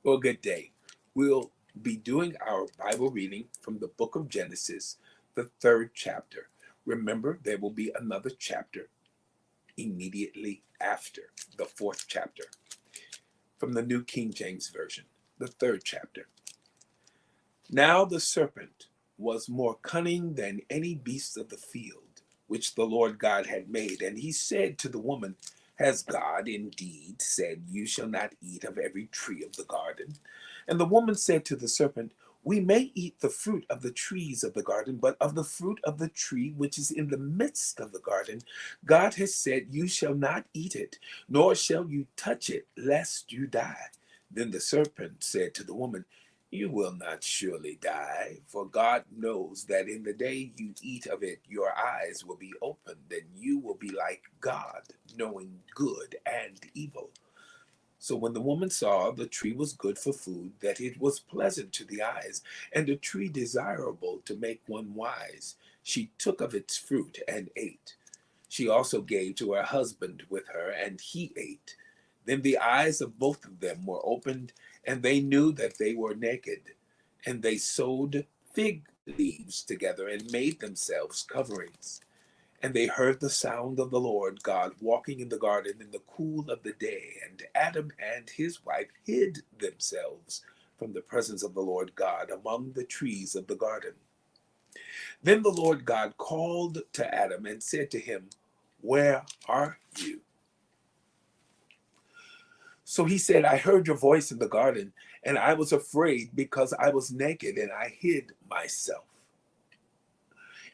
Well, good day. We'll be doing our Bible reading from the book of Genesis, the third chapter. Remember, there will be another chapter immediately after the fourth chapter from the New King James Version, the third chapter. Now the serpent was more cunning than any beast of the field, which the Lord God had made. And he said to the woman, Has God indeed said, You shall not eat of every tree of the garden? And the woman said to the serpent, We may eat the fruit of the trees of the garden, but of the fruit of the tree which is in the midst of the garden, God has said, You shall not eat it, nor shall you touch it, lest you die. Then the serpent said to the woman, You will not surely die, for God knows that in the day you eat of it, your eyes will be opened, and you will be like God, knowing good and evil. So when the woman saw the tree was good for food, that it was pleasant to the eyes, and a tree desirable to make one wise, she took of its fruit and ate. She also gave to her husband with her, and he ate. Then the eyes of both of them were opened, and they knew that they were naked. And they sewed fig leaves together and made themselves coverings. And they heard the sound of the Lord God walking in the garden in the cool of the day. And Adam and his wife hid themselves from the presence of the Lord God among the trees of the garden. Then the Lord God called to Adam and said to him, Where are you? So he said, I heard your voice in the garden, and I was afraid because I was naked and I hid myself.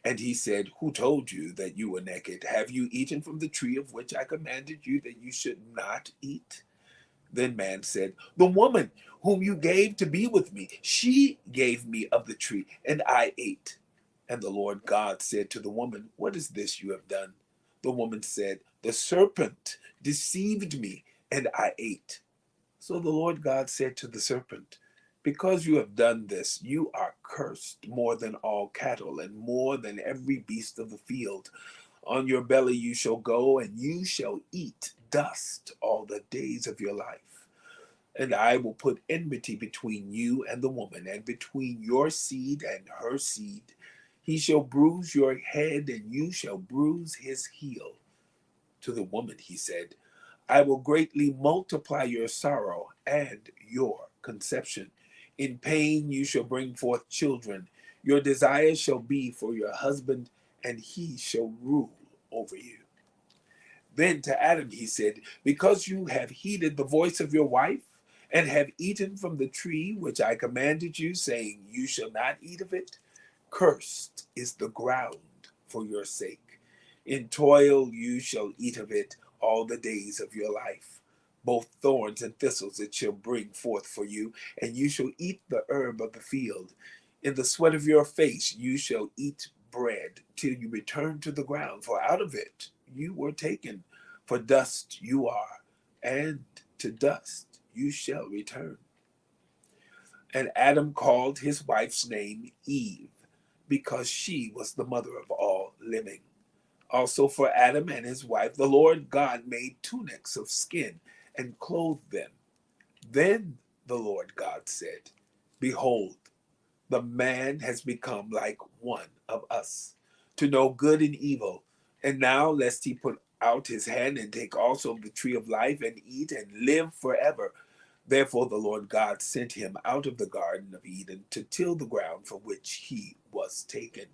And he said, Who told you that you were naked? Have you eaten from the tree of which I commanded you that you should not eat? Then man said, The woman whom you gave to be with me, she gave me of the tree, and I ate. And the Lord God said to the woman, What is this you have done? The woman said, The serpent deceived me, and I ate. So the Lord God said to the serpent, Because you have done this, you are cursed more than all cattle and more than every beast of the field. On your belly you shall go, and you shall eat dust all the days of your life. And I will put enmity between you and the woman, and between your seed and her seed. He shall bruise your head, and you shall bruise his heel. To the woman he said, I will greatly multiply your sorrow and your conception. In pain you shall bring forth children. Your desire shall be for your husband, and he shall rule over you. Then to Adam he said, Because you have heeded the voice of your wife, and have eaten from the tree which I commanded you, saying, You shall not eat of it, cursed is the ground for your sake. In toil you shall eat of it all the days of your life. Both thorns and thistles it shall bring forth for you, and you shall eat the herb of the field. In the sweat of your face you shall eat bread till you return to the ground, for out of it you were taken. For dust you are, and to dust you shall return. And Adam called his wife's name Eve, because she was the mother of all living. Also for Adam and his wife, the Lord God made tunics of skin and clothed them. Then the Lord God said, Behold, the man has become like one of us, to know good and evil. And now lest he put out his hand and take also of the tree of life and eat and live forever. Therefore the Lord God sent him out of the Garden of Eden to till the ground from which he was taken.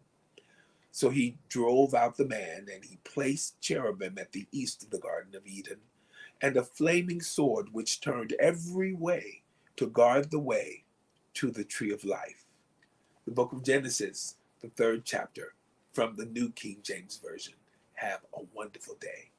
So he drove out the man, and he placed cherubim at the east of the Garden of Eden, and a flaming sword which turned every way to guard the way to the tree of life. The book of Genesis, the third chapter, from the New King James Version. Have a wonderful day.